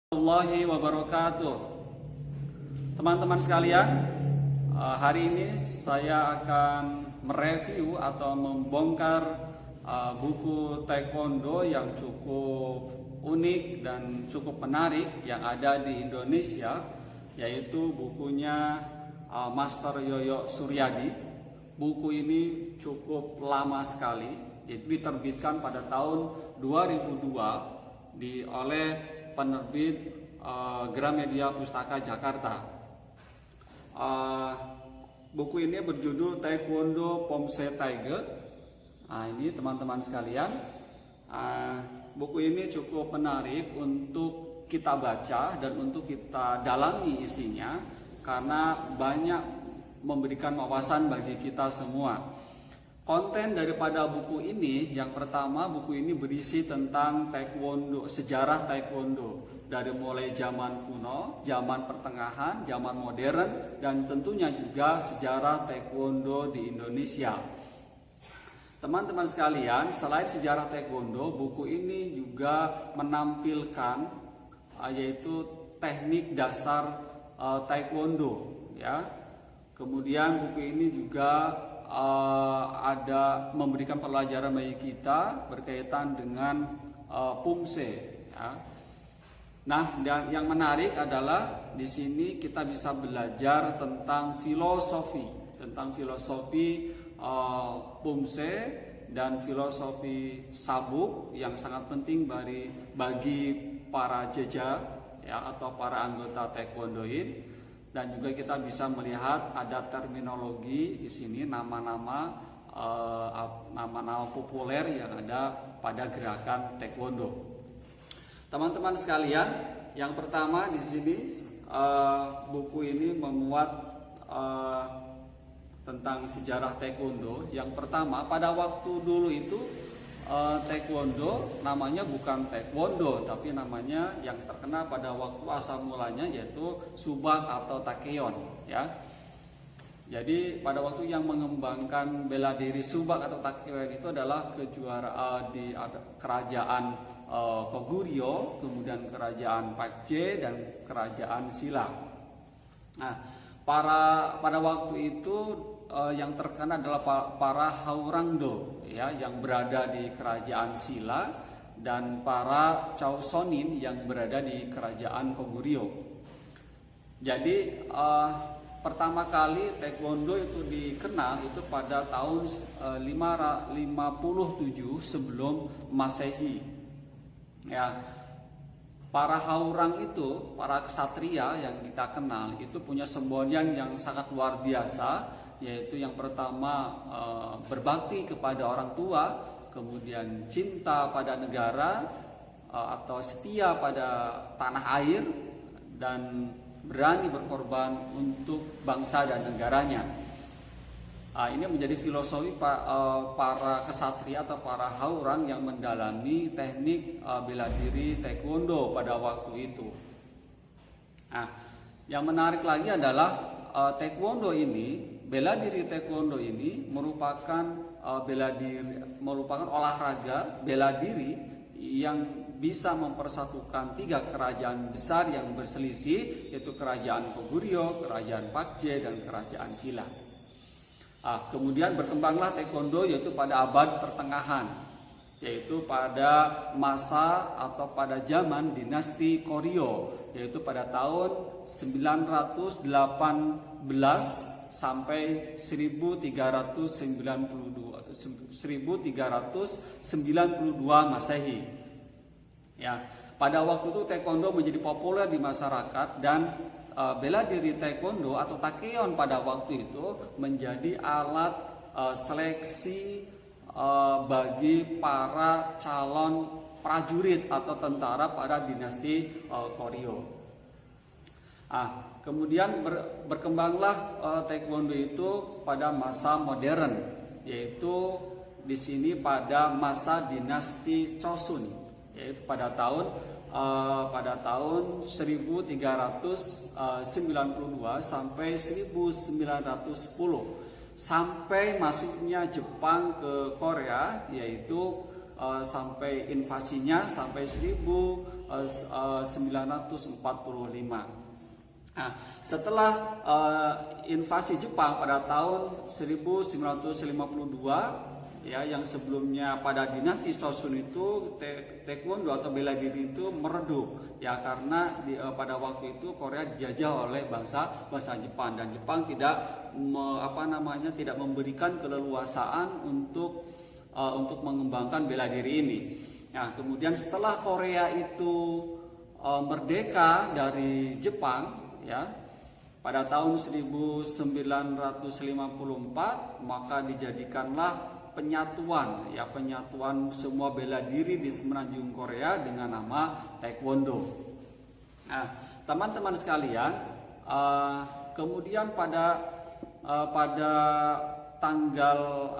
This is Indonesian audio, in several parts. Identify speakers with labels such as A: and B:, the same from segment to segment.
A: Warahmatullahi wabarakatuh. Teman-teman sekalian, hari ini saya akan mereview atau membongkar buku taekwondo yang cukup unik dan cukup menarik yang ada di Indonesia, yaitu bukunya Master Yoyo Suryadi. Buku ini cukup lama sekali, diterbitkan pada tahun 2002 oleh penerbit Gramedia Pustaka Jakarta. Buku ini berjudul Taekwondo Pomse Taige. Ini teman-teman sekalian, buku ini cukup menarik untuk kita baca dan untuk kita dalami isinya, karena banyak memberikan wawasan bagi kita semua. Konten daripada buku ini, yang pertama, buku ini berisi tentang taekwondo, sejarah taekwondo dari mulai zaman kuno, zaman pertengahan, zaman modern, dan tentunya juga sejarah taekwondo di Indonesia. Teman-teman sekalian, selain sejarah taekwondo, buku ini juga menampilkan yaitu teknik dasar taekwondo, ya. Kemudian buku ini juga ada memberikan pelajaran bagi kita berkaitan dengan Pomse, ya. Nah, dan yang menarik adalah di sini kita bisa belajar tentang filosofi Pomse dan filosofi sabuk yang sangat penting bagi para jeja, ya, atau para anggota taekwondoin. Dan juga kita bisa melihat ada terminologi di sini, nama-nama populer yang ada pada gerakan taekwondo. Teman-teman sekalian, yang pertama di sini buku ini memuat tentang sejarah taekwondo. Yang pertama, pada waktu dulu itu taekwondo namanya bukan taekwondo, tapi namanya yang terkenal pada waktu asal mulanya yaitu subak atau takeon, ya. Jadi pada waktu yang mengembangkan bela diri subak atau takeon itu adalah kejuaraan di kerajaan Koguryo, kemudian kerajaan Pakje dan kerajaan Silla. Nah, pada waktu itu yang terkenal adalah para Haurangdo, ya, yang berada di kerajaan Silla, dan para Chosonin yang berada di kerajaan Koguryo. Jadi pertama kali taekwondo itu dikenal itu pada tahun 557 sebelum Masehi, ya. Para Haurang itu, para ksatria yang kita kenal itu punya semboyan yang sangat luar biasa, yaitu yang pertama berbakti kepada orang tua, kemudian cinta pada negara atau setia pada tanah air, dan berani berkorban untuk bangsa dan negaranya. Ini menjadi filosofi para ksatria atau para Haurang yang mendalami teknik bela diri taekwondo pada waktu itu. Nah, yang menarik lagi adalah taekwondo ini, bela diri taekwondo ini merupakan olahraga bela diri yang bisa mempersatukan tiga kerajaan besar yang berselisih, yaitu kerajaan Koguryo, kerajaan Pakje, dan kerajaan Silla. Kemudian berkembanglah taekwondo yaitu pada abad pertengahan, yaitu pada masa atau pada zaman dinasti Koryo, yaitu pada tahun 918 sampai 1392 Masehi. Ya, pada waktu itu taekwondo menjadi populer di masyarakat, dan bela diri taekwondo atau takeon pada waktu itu menjadi alat seleksi bagi para calon prajurit atau tentara pada dinasti Koryo. Kemudian berkembanglah taekwondo itu pada masa modern, yaitu di sini pada masa dinasti Chosun, yaitu pada tahun 1392 sampai 1910, sampai masuknya Jepang ke Korea, yaitu sampai invasinya sampai 1945. Nah, setelah invasi Jepang pada tahun 1952, ya, yang sebelumnya pada dinasti Chosun itu taekwondo atau bela diri itu meredup, ya, karena pada waktu itu Korea dijajah oleh bangsa Jepang, dan Jepang tidak tidak memberikan keleluasaan untuk mengembangkan bela diri ini. Nah, kemudian setelah Korea itu merdeka dari Jepang, ya, pada tahun 1954, maka dijadikanlah penyatuan semua bela diri di semenanjung Korea dengan nama taekwondo. Nah, teman-teman sekalian, kemudian pada tanggal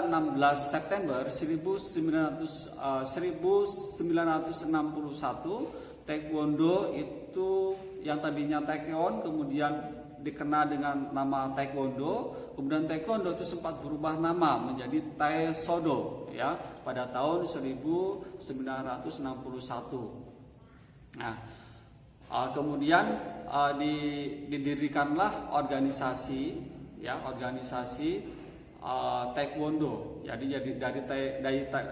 A: 16 September 1961, taekwondo itu yang tadinya taekwon kemudian dikenal dengan nama taekwondo, kemudian taekwondo itu sempat berubah nama menjadi taesodo, ya, pada tahun 1961. Nah, kemudian didirikanlah organisasi taekwondo. Jadi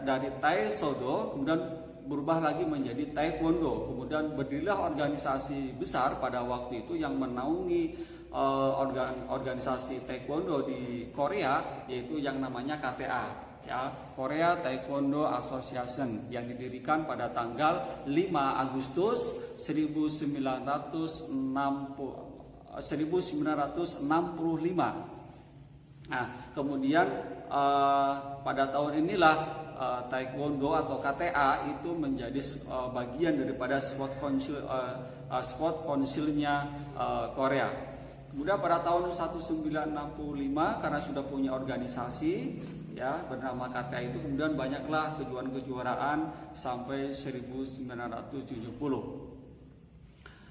A: dari taesodo kemudian berubah lagi menjadi taekwondo. Kemudian berdirilah organisasi besar pada waktu itu yang menaungi organisasi taekwondo di Korea, yaitu yang namanya KTA, ya, Korea Taekwondo Association, yang didirikan pada tanggal 5 Agustus 1965. Nah, kemudian pada tahun inilah taekwondo atau KTA itu menjadi bagian daripada sport councilnya Korea. Kemudian pada tahun 1965, karena sudah punya organisasi, ya, bernama KTA itu, kemudian banyaklah kejuaraan sampai 1970.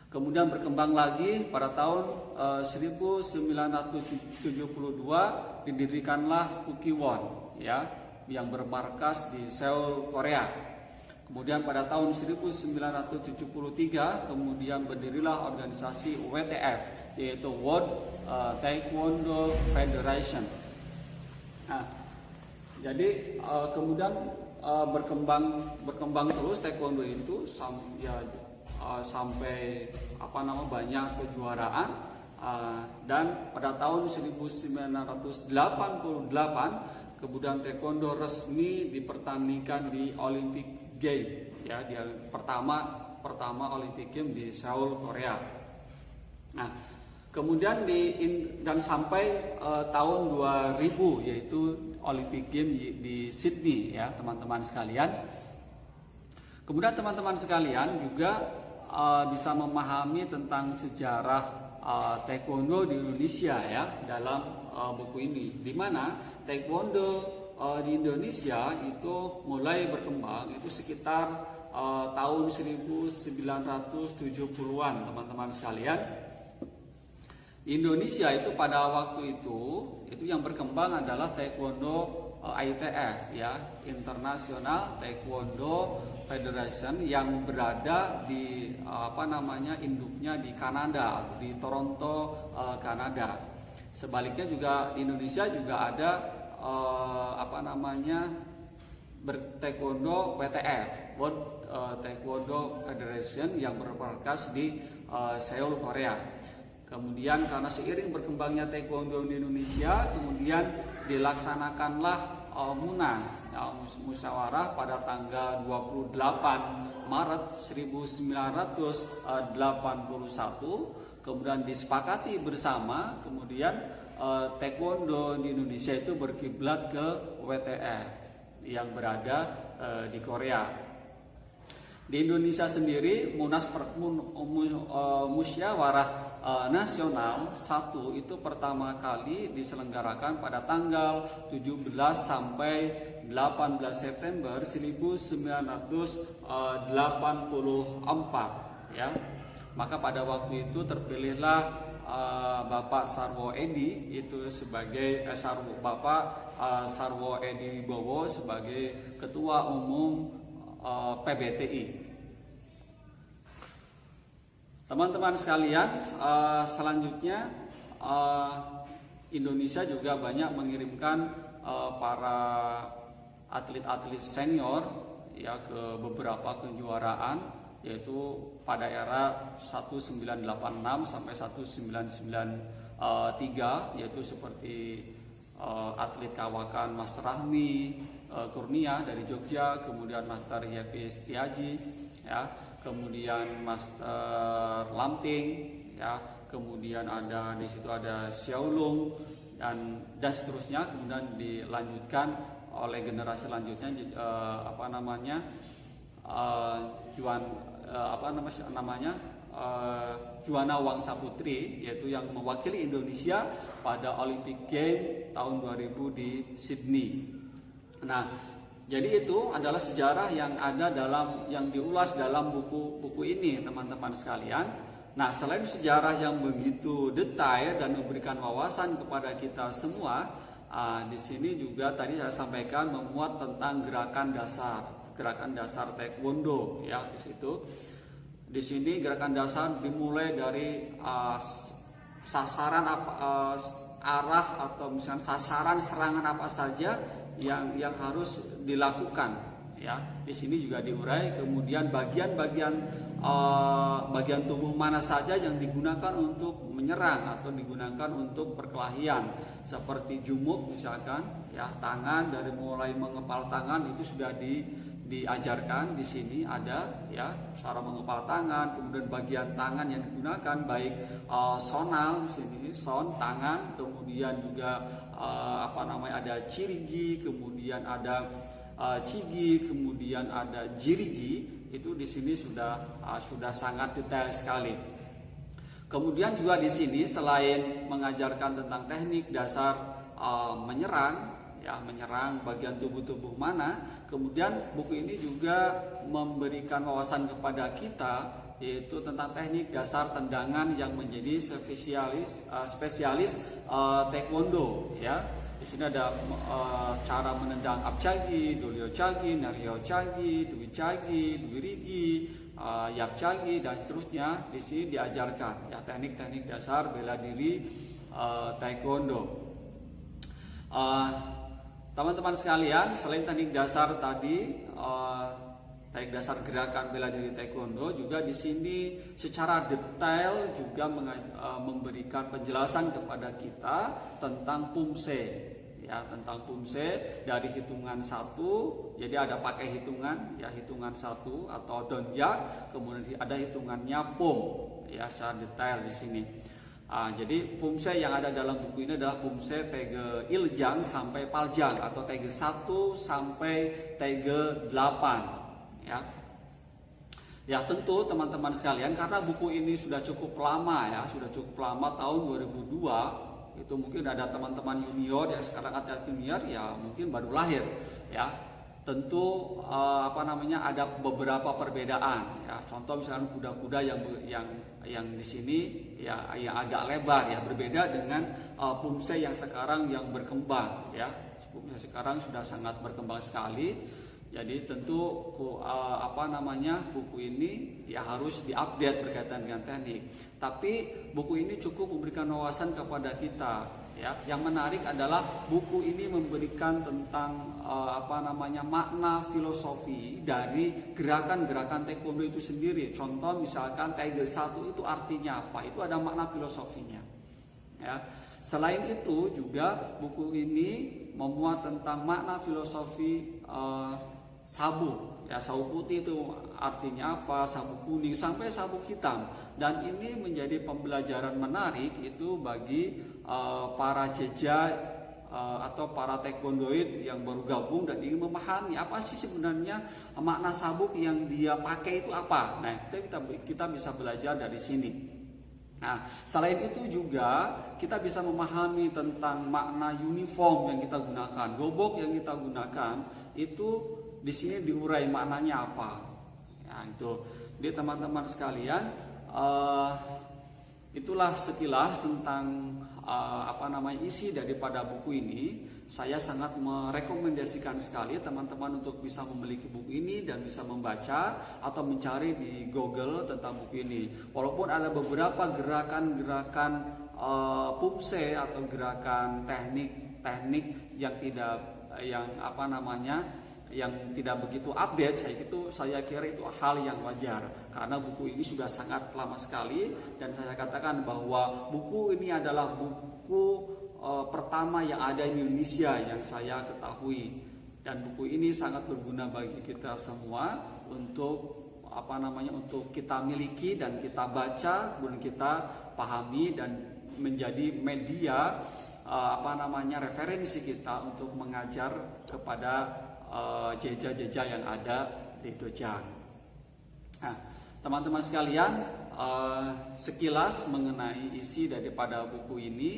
A: Kemudian berkembang lagi pada tahun 1972 didirikanlah Kukiwon, ya, yang bermarkas di Seoul, Korea. Kemudian pada tahun 1973 kemudian berdirilah organisasi WTF, yaitu World Taekwondo Federation. Nah, jadi kemudian berkembang terus taekwondo itu sampai banyak kejuaraan, dan pada tahun 1988 kemudian taekwondo resmi dipertandingkan di Olympic Game, ya, di pertama Olympic Game di Seoul, Korea. Nah, kemudian dan sampai tahun 2000, yaitu Olympic Game di Sydney, ya, teman-teman sekalian. Kemudian teman-teman sekalian juga bisa memahami tentang sejarah taekwondo di Indonesia, ya, dalam buku ini, di mana taekwondo di Indonesia itu mulai berkembang itu sekitar tahun 1970-an, teman-teman sekalian. Indonesia itu pada waktu itu yang berkembang adalah taekwondo ITF, ya, International Taekwondo Federation, yang berada di induknya di Kanada, di Toronto, Kanada. Sebaliknya juga di Indonesia juga ada taekwondo WTF, World Taekwondo Federation, yang bermarkas di Seoul, Korea. Kemudian karena seiring berkembangnya taekwondo di Indonesia, kemudian dilaksanakanlah Munas, ya, musyawarah pada tanggal 28 Maret 1981, kemudian disepakati bersama, kemudian taekwondo di Indonesia itu berkiblat ke WTF yang berada di Korea. Di Indonesia sendiri musyawarah nasional 1 itu pertama kali diselenggarakan pada tanggal 17 sampai 18 September 1984, ya. Maka pada waktu itu terpilihlah Bapak Sarwo Edi itu sebagai Bapak Sarwo Edi Wibowo sebagai Ketua Umum PBTI. Teman-teman sekalian, selanjutnya Indonesia juga banyak mengirimkan para atlet-atlet senior ya ke beberapa kejuaraan, yaitu pada era 1986 sampai 1993, yaitu seperti atlet kawakan Master Rahmi Kurnia dari Jogja, kemudian Master Happy Setiaji ya, kemudian Master Lamting ya, kemudian ada di situ ada Xiaolong dan seterusnya, kemudian dilanjutkan oleh generasi selanjutnya Juana Wangsa Putri, yaitu yang mewakili Indonesia pada Olympic Games tahun 2000 di Sydney. Nah, jadi itu adalah sejarah yang ada yang diulas dalam buku ini, teman-teman sekalian. Nah, selain sejarah yang begitu detail dan memberikan wawasan kepada kita semua, di sini juga tadi saya sampaikan memuat tentang gerakan dasar taekwondo ya di situ. Di sini gerakan dasar dimulai dari sasaran arah atau misalnya sasaran serangan apa saja yang harus dilakukan ya. Di sini juga diurai, kemudian bagian tubuh mana saja yang digunakan untuk menyerang atau digunakan untuk perkelahian, seperti jumuk misalkan ya, tangan dari mulai mengepal tangan itu sudah diajarkan. Di sini ada ya cara mengepal tangan, kemudian bagian tangan yang digunakan baik sonal di sini, tangan, kemudian juga ada cirigi, kemudian ada cigi, kemudian ada jirigi. Itu di sini sudah sangat detail sekali. Kemudian juga di sini selain mengajarkan tentang teknik dasar menyerang bagian tubuh mana, kemudian buku ini juga memberikan wawasan kepada kita, yaitu tentang teknik dasar tendangan yang menjadi spesialis taekwondo ya. Di sini ada cara menendang apcagi, dolyochagi, naryochagi, duichagi, duirigi, yapchagi dan seterusnya. Di sini diajarkan ya teknik-teknik dasar bela diri taekwondo. Teman-teman sekalian, selain teknik dasar tadi, teknik dasar gerakan bela diri taekwondo, juga di sini secara detail juga memberikan penjelasan kepada kita tentang pumse ya, tentang pumse dari hitungan 1. Jadi ada pakai hitungan ya, hitungan 1 atau donjak, kemudian ada hitungannya pum ya, secara detail di sini. Jadi pumse yang ada dalam buku ini adalah pumse tege iljang sampai paljang atau tege 1 sampai tege 8 ya. Ya tentu teman-teman sekalian, karena buku ini sudah cukup lama ya, tahun 2002. Itu mungkin ada teman-teman junior yang sekarang atlet junior ya mungkin baru lahir ya. Tentu ada beberapa perbedaan ya. Contoh misalkan kuda-kuda yang di sini ya yang agak lebar ya, berbeda dengan pumse yang sekarang yang berkembang ya. Pumse sekarang sudah sangat berkembang sekali. Jadi tentu buku ini ya harus diupdate berkaitan dengan teknik. Tapi buku ini cukup memberikan wawasan kepada kita ya. Yang menarik adalah buku ini memberikan tentang makna filosofi dari gerakan-gerakan taekwondo itu sendiri. Contoh misalkan tege 1 itu artinya apa? Itu ada makna filosofinya. Ya. Selain itu juga buku ini memuat tentang makna filosofi sabuk ya, sabuk putih itu artinya apa, sabuk kuning sampai sabuk hitam. Dan ini menjadi pembelajaran menarik itu bagi para jeja atau para taekwondoid yang baru gabung dan ingin memahami apa sih sebenarnya makna sabuk yang dia pakai itu apa. Nah, kita bisa belajar dari sini. Nah, selain itu juga kita bisa memahami tentang makna uniform yang kita gunakan, gobok yang kita gunakan itu di sini diurai maknanya apa. Ya, itu. Jadi teman-teman sekalian, itulah sekilas tentang isi daripada buku ini. Saya sangat merekomendasikan sekali teman-teman untuk bisa memiliki buku ini dan bisa membaca atau mencari di Google tentang buku ini. Walaupun ada beberapa gerakan-gerakan pumse atau gerakan teknik yang tidak begitu update, saya kira itu hal yang wajar karena buku ini sudah sangat lama sekali, dan saya katakan bahwa buku ini adalah buku pertama yang ada di Indonesia yang saya ketahui, dan buku ini sangat berguna bagi kita semua untuk untuk kita miliki dan kita baca, kemudian kita pahami dan menjadi media referensi kita untuk mengajar kepada jeja-jeja yang ada di Dojang. Nah, teman-teman sekalian, sekilas mengenai isi daripada buku ini,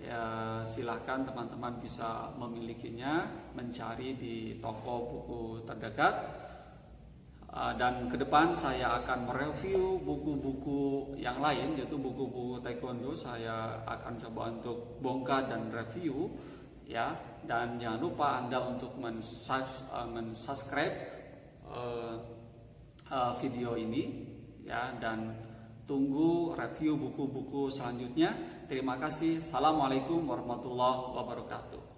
A: ya, silahkan teman-teman bisa memilikinya, mencari di toko buku terdekat. Dan ke depan saya akan mereview buku-buku yang lain, yaitu buku-buku taekwondo. Saya akan coba untuk bongkar dan review, ya. Dan jangan lupa Anda untuk mensubscribe video ini, ya, dan tunggu review buku-buku selanjutnya. Terima kasih. Assalamualaikum warahmatullahi wabarakatuh.